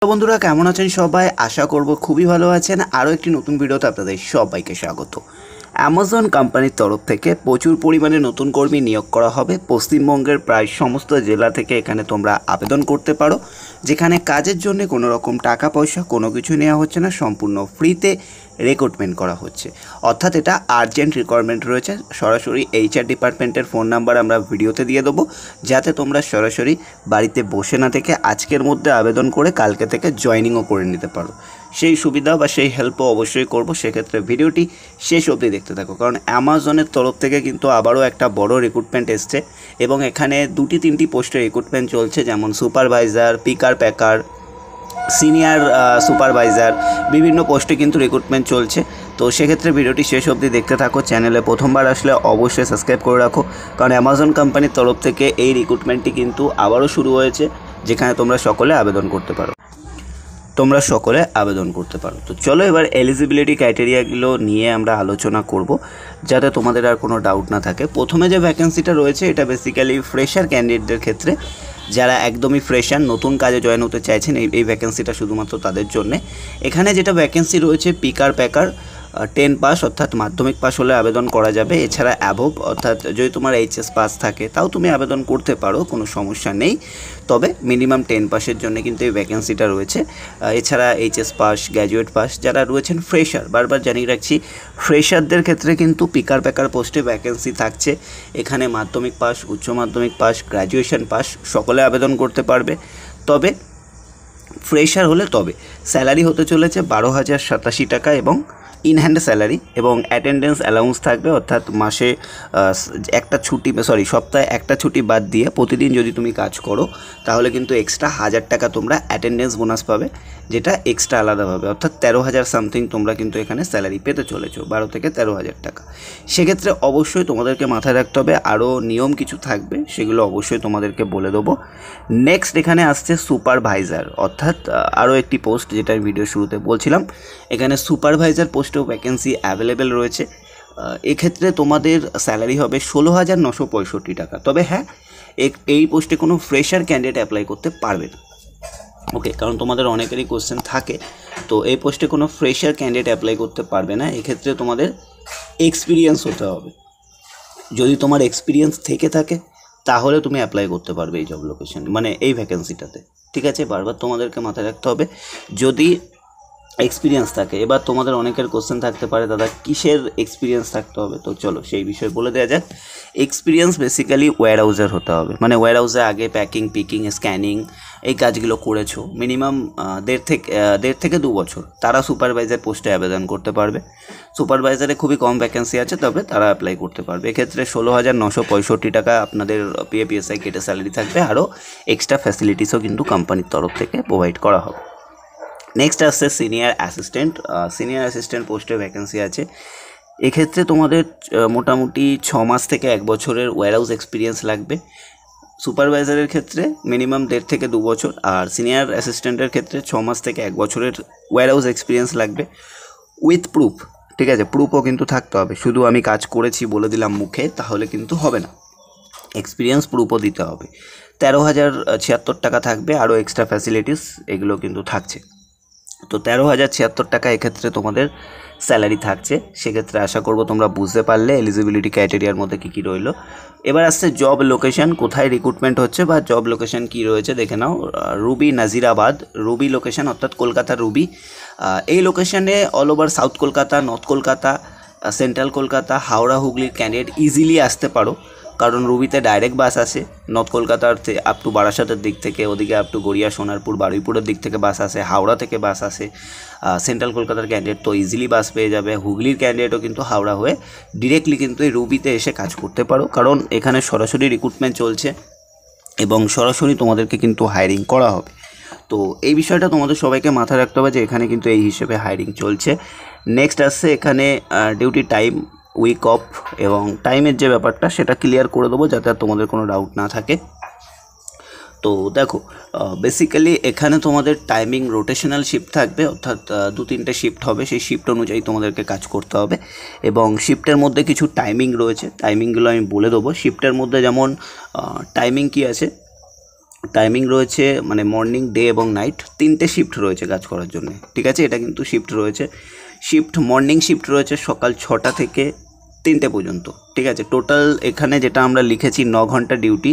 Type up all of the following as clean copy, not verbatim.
তো বন্ধুরা কেমন আছেন সবাই? আশা করব খুবই ভালো আছেন। আরও একটি নতুন ভিডিওতে আপনাদের সবাইকে স্বাগত। অ্যামাজন কোম্পানির তরফ থেকে প্রচুর পরিমাণে নতুন কর্মী নিয়োগ করা হবে। পশ্চিমবঙ্গের প্রায় সমস্ত জেলা থেকে এখানে তোমরা আবেদন করতে পারো, যেখানে কাজের জন্য কোনো রকম টাকা পয়সা কোনো কিছু নেওয়া হচ্ছে না, সম্পূর্ণ ফ্রিতে রিক্রুটমেন্ট করা হচ্ছে। অর্থাৎ এটা আর্জেন্ট রিকোয়ারমেন্ট রয়েছে। সরাসরি HR ডিপার্টমেন্টের ফোন নাম্বার আমরা ভিডিওতে দিয়ে দেবো, যাতে তোমরা সরাসরি বাড়িতে বসে না থেকে আজকের মধ্যে আবেদন করে কালকে থেকে জয়েনিংও করে নিতে পারো। সেই সুবিধা বা সেই হেল্পও অবশ্যই করব। সেক্ষেত্রে ভিডিওটি শেষ অবধি দেখতে থাকো, কারণ অ্যামাজনের তরফ থেকে কিন্তু আবারও একটা বড় রিক্রুটমেন্ট এসছে এবং এখানে 2-3টি পোস্টে রিক্রুটমেন্ট চলছে, যেমন সুপারভাইজার, পিকার প্যাকার, সিনিয়র সুপারভাইজার, বিভিন্ন পোস্টে কিন্তু রিক্রুটমেন্ট চলছে। তো সেক্ষেত্রে ভিডিওটি শেষ অবধি দেখতে থাকো। চ্যানেলে প্রথমবার আসলে অবশ্যই সাবস্ক্রাইব করে রাখো, কারণ অ্যামাজন কোম্পানির তরফ থেকে এই রিক্রুটমেন্টটি কিন্তু আবারও শুরু হয়েছে, যেখানে তোমরা সকলে আবেদন করতে পারো। তো চলো এবার এলিজিবিলিটি ক্রাইটেরিয়াগুলো নিয়ে আমরা আলোচনা করব, যাতে তোমাদের আর কোনো ডাউট না থাকে। প্রথমে যে ভ্যাকেন্সিটা রয়েছে এটা বেসিক্যালি ফ্রেশার ক্যান্ডিডেটদের ক্ষেত্রে, যারা একদমই ফ্রেশার, নতুন কাজে জয়েন হতে চাইছেন, এই ভ্যাকেন্সিটা শুধুমাত্র তাদের জন্যে। এখানে যেটা ভ্যাকেন্সি রয়েছে, পিকার প্যাকার 10 পাস অর্থাৎ মাধ্যমিক পাস হলে আবেদন করা যাবে। এছাড়া অ্যাবোভ অর্থাৎ যদি তোমার HS পাস থাকে তাও তুমি আবেদন করতে পারো, কোনো সমস্যা নেই। তবে মিনিমাম 10 পাসের জন্য কিন্তু এই ভ্যাকেন্সিটা রয়েছে। এছাড়া HS পাস, গ্র্যাজুয়েট পাস যারা রয়েছেন ফ্রেশার, বারবার জানিয়ে রাখছি, ফ্রেশারদের ক্ষেত্রে কিন্তু পিকার প্যাকার পোস্টে ভ্যাকেন্সি থাকছে। এখানে মাধ্যমিক পাস, উচ্চ মাধ্যমিক পাস, গ্র্যাজুয়েশন পাস সকলে আবেদন করতে পারবে। তবে ফ্রেশার হলে তবে স্যালারি হতে চলেছে 12,087 টাকা এবং ইন হ্যান্ড স্যালারি, এবং অ্যাটেন্ডেন্স অ্যালাউন্স থাকবে। অর্থাৎ মাসে সপ্তাহে একটা ছুটি বাদ দিয়ে প্রতিদিন যদি তুমি কাজ করো তাহলে কিন্তু এক্সট্রা 1,000 টাকা তোমরা অ্যাটেন্ডেন্স বোনাস পাবে, যেটা এক্সট্রা আলাদাভাবে। অর্থাৎ 13,000 সামথিং তোমরা কিন্তু এখানে স্যালারি পেতে চলেছো, 12 থেকে 13,000 টাকা। সেক্ষেত্রে অবশ্যই তোমাদেরকে মাথায় রাখতে হবে আরও নিয়ম কিছু থাকবে, সেগুলো অবশ্যই তোমাদেরকে বলে দেবো। নেক্সট এখানে আসছে সুপারভাইজার, অর্থাৎ আরও একটি পোস্ট, যেটা আমি ভিডিও শুরুতে বলছিলাম। এখানে সুপারভাইজার পোস্টেও ভ্যাকেন্সি অ্যাভেলেবেল রয়েছে। এক্ষেত্রে তোমাদের স্যালারি হবে 16,965 টাকা। তবে হ্যাঁ, এই পোস্টে কোনো ফ্রেশার ক্যান্ডিডেট অ্যাপ্লাই করতে পারবে না। ওকে, কারণ তোমাদের অনেকেরই কোশ্চেন থাকে, তো এই পোস্টে কোনো ফ্রেশার ক্যান্ডিডেট অ্যাপ্লাই করতে পারবে না। এক্ষেত্রে তোমাদের এক্সপিরিয়েন্স হতে হবে। যদি তোমার এক্সপিরিয়েন্স থেকে থাকে তাহলে তুমি অ্যাপ্লাই করতে পারবে এই জব লোকেশন, মানে এই ভ্যাকেন্সিটাতে। ঠিক আছে, বারবার তোমাদেরকে মাথায় রাখতে হবে যদি এক্সপিরিয়েন্স থাকে। এবার তোমাদের অনেকের কোশ্চেন থাকতে পারে, দাদা কিসের এক্সপিরিয়েন্স থাকতে হবে? তো চলো সেই বিষয়ে বলে দেওয়া যাক। এক্সপিরিয়েন্স বেসিক্যালি ওয়্যার হাউসের হতে হবে, মানে ওয়্যার হাউসে আগে প্যাকিং, পিকিং, স্ক্যানিং এই কাজগুলো করেছো মিনিমাম 1.5 থেকে 2 বছর, তারা সুপারভাইজার পোস্টে আবেদন করতে পারবে। সুপারভাইজারে খুবই কম ভ্যাকেন্সি আছে, তবে তারা অ্যাপ্লাই করতে পারবে। এক্ষেত্রে 16,965 টাকা আপনাদের PFPSI কেটে স্যালারি থাকবে, আরও এক্সট্রা ফ্যাসিলিটিসও কিন্তু কোম্পানির তরফ থেকে প্রোভাইড করা হবে। নেক্সট আসছে সিনিয়র অ্যাসিস্ট্যান্ট পোস্টে ভ্যাকেন্সি আছে। এক্ষেত্রে তোমাদের মোটামুটি 6 মাস থেকে 1 বছরের ওয়্যারহাউস এক্সপিরিয়েন্স লাগবে। সুপারভাইজারের ক্ষেত্রে মিনিমাম 1.5 থেকে 2 বছর, আর সিনিয়র অ্যাসিস্ট্যান্টের ক্ষেত্রে 6 মাস থেকে 1 বছরের ওয়্যারহাউস এক্সপিরিয়েন্স লাগবে উইথ প্রুফ। ঠিক আছে, প্রুফও কিন্তু থাকতে হবে। শুধু আমি কাজ করেছি বলে দিলাম মুখে তাহলে কিন্তু হবে না, এক্সপিরিয়েন্স প্রুফও দিতে হবে। 13,076 টাকা থাকবে, আরও এক্সট্রা ফ্যাসিলিটিস এগুলো কিন্তু থাকছে। তো 13,076 টাকা এক্ষেত্রে তোমাদের স্যালারি থাকছে। সেক্ষেত্রে আশা করব তোমরা বুঝতে পারলে এলিজিবিলিটি ক্রাইটেরিয়ার মধ্যে কী কী রইলো। এবার আসছে জব লোকেশন, কোথায় রিক্রুটমেন্ট হচ্ছে বা জব লোকেশন কী রয়েছে দেখে নাও। রুবি নাজিরাবাদ, রুবি লোকেশন অর্থাৎ কলকাতার রুবি। এই লোকেশনে all over south Kolkata, north Kolkata, central Kolkata, Howrah, হুগলির ক্যান্ডিডেট ইজিলি আসতে পারো, কারণ রুবিতে ডাইরেক্ট বাস আসে। নর্থ কলকাতার আপ টু বারাসাতের দিক থেকে, ওদিকে আপ টু গড়িয়া, সোনারপুর, বারুইপুরের দিক থেকে বাস আসে, হাওড়া থেকে বাস আসে। সেন্ট্রাল কলকাতার ক্যান্ডিডেট তো ইজিলি বাস পেয়ে যাবে। হুগলির ক্যান্ডিডেটও কিন্তু হাওড়া হয়ে ডিরেক্টলি কিন্তু এই রুবিতে এসে কাজ করতে পারো, কারণ এখানে সরাসরি রিক্রুটমেন্ট চলছে এবং সরাসরি তোমাদেরকে কিন্তু হায়ারিং করা হবে। তো এই বিষয়টা তোমাদের সবাইকে মাথায় রাখতে হবে যে এখানে কিন্তু এই হিসেবে হায়ারিং চলছে। নেক্সট আসছে এখানে ডিউটি টাইম, উইক অফ এবং টাইমের যে ব্যাপারটা সেটা ক্লিয়ার করে দেবো, যাতে আর তোমাদের কোনো ডাউট না থাকে। তো দেখো, বেসিক্যালি এখানে তোমাদের টাইমিং রোটেশনাল শিফট থাকবে, অর্থাৎ 2-3টে শিফট হবে, সেই শিফট অনুযায়ী তোমাদেরকে কাজ করতে হবে। এবং শিফটের মধ্যে কিছু টাইমিং রয়েছে, টাইমিংগুলো আমি বলে দেবো। শিফটের মধ্যে যেমন টাইমিং কী আছে, টাইমিং রয়েছে মানে মর্নিং, ডে এবং নাইট, 3টে শিফট রয়েছে কাজ করার জন্য, ঠিক আছে। এটা কিন্তু শিফট রয়েছে। মর্নিং শিফট রয়েছে সকাল 6টা থেকে 3টে পর্যন্ত, ঠিক আছে। টোটাল এখানে যেটা আমরা লিখেছি 9 ঘন্টা ডিউটি,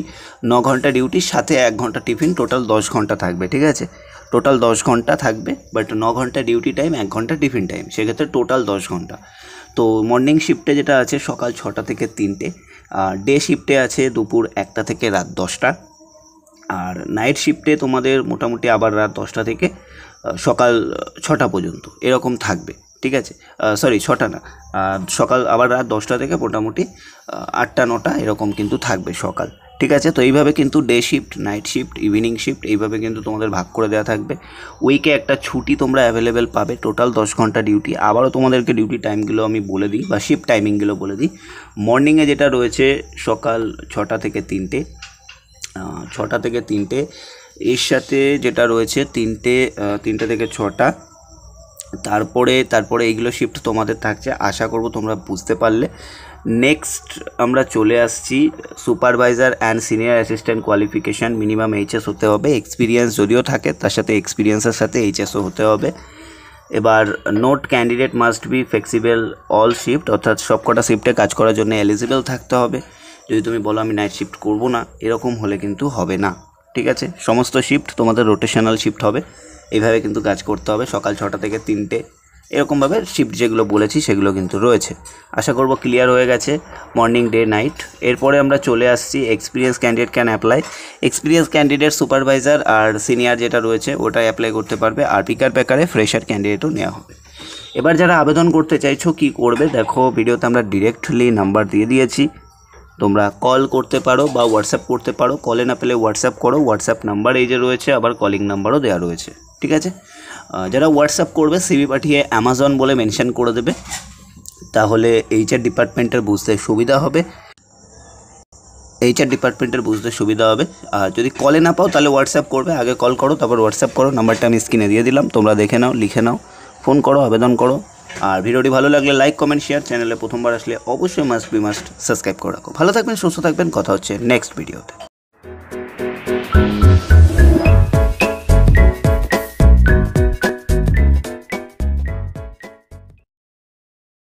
9 ঘন্টা ডিউটির সাথে 1 ঘন্টা টিফিন, টোটাল 10 ঘন্টা থাকবে, ঠিক আছে। টোটাল 10 ঘন্টা থাকবে, বাট 9 ঘন্টা ডিউটি টাইম, 1 ঘন্টা টিফিন টাইম, সেক্ষেত্রে টোটাল 10 ঘন্টা। তো মর্নিং শিফটে যেটা আছে সকাল 6টা থেকে 3টে, ডে শিফটে আছে দুপুর 1টা থেকে রাত 10টা, আর নাইট শিফটে তোমাদের মোটামুটি আবার রাত 10টা থেকে সকাল 6টা পর্যন্ত এরকম থাকবে, ঠিক আছে। সরি 6টা না, সকাল আবার রাত 10টা থেকে মোটামুটি 8টা 9টা এরকম কিন্তু থাকবে সকাল, ঠিক আছে। তো এইভাবে কিন্তু day shift, night shift, evening shift এইভাবে কিন্তু তোমাদের ভাগ করে দেওয়া থাকবে। উইকে একটা ছুটি তোমরা অ্যাভেলেবেল পাবে, টোটাল 10 ঘন্টা ডিউটি। আবারও তোমাদেরকে ডিউটি টাইমগুলো আমি বলে দিই বা শিফট টাইমিংগুলো বলে দিই। মর্নিংয়ে যেটা রয়েছে সকাল 6টা থেকে 3টে, 6টা থেকে 3টে, এর সাথে যেটা রয়েছে 3টে থেকে 6টা, তারপরে এইগুলো শিফট তোমাদের থাকছে। আশা করব তোমরা বুঝতে পারলে। নেক্সট আমরা চলে আসছি supervisor and senior assistant qualification, minimum HS হতে হবে, এক্সপিরিয়েন্স যদিও থাকে তার সাথে এক্সপিরিয়েন্সের সাথে এইচএসও হতে হবে। এবার note, candidate must be flexible all shift, অর্থাৎ সবকটা শিফটে কাজ করার জন্য এলিজিবল থাকতে হবে। যদি তুমি বলো আমি নাইট শিফট করব না, এরকম হলে কিন্তু হবে না, ঠিক আছে। সমস্ত শিফট তোমাদের রোটেশনাল শিফট হবে, এইভাবে কিন্তু কাজ করতে হবে। সকাল 6টা থেকে 3টে এরকমভাবে শিফট যেগুলো বলেছি সেগুলো কিন্তু রয়েছে। আশা করব ক্লিয়ার হয়ে গেছে মর্নিং, ডে, নাইট। এরপরে আমরা চলে আসছি experience candidate can apply. Experience candidate supervisor আর সিনিয়র যেটা রয়েছে ওটা অ্যাপ্লাই করতে পারবে, আর পিকার প্যাকারে ফ্রেশার ক্যান্ডিডেটও নেওয়া হবে। এবার যারা আবেদন করতে চাইছো কি করবে দেখো, ভিডিওতে আমরা ডিরেক্টলি নাম্বার দিয়ে দিয়েছি, তোমরা কল করতে পারো বা হোয়াটসঅ্যাপ করতে পারো। কলে না পেলে হোয়াটসঅ্যাপ করো, হোয়াটসঅ্যাপ নাম্বার এই যে রয়েছে, আবার কলিং নাম্বারও দেওয়া রয়েছে, ঠিক আছে। যারা হোয়াটসঅ্যাপ করবে সিভি পাঠিয়ে অ্যামাজন বলে মেনশন করে দেবে, তাহলে এইচআর ডিপার্টমেন্টের বুঝতে সুবিধা হবে। আর যদি কলে না পাও তাহলে হোয়াটসঅ্যাপ করবে, আগে কল করো তারপর হোয়াটসঅ্যাপ করো। নাম্বারটা আমি স্ক্রিনে দিয়ে দিলাম, তোমরা দেখে নাও, লিখে নাও, ফোন করো, আবেদন করো। আর ভিডিওটি ভালো লাগলে লাইক, কমেন্ট, শেয়ার। চ্যানেলে প্রথমবার আসলে অবশ্যই মাস্ট সাবস্ক্রাইব করে রাখো। ভালো থাকবেন, সুস্থ থাকবেন, কথা হচ্ছে নেক্সট ভিডিওতে।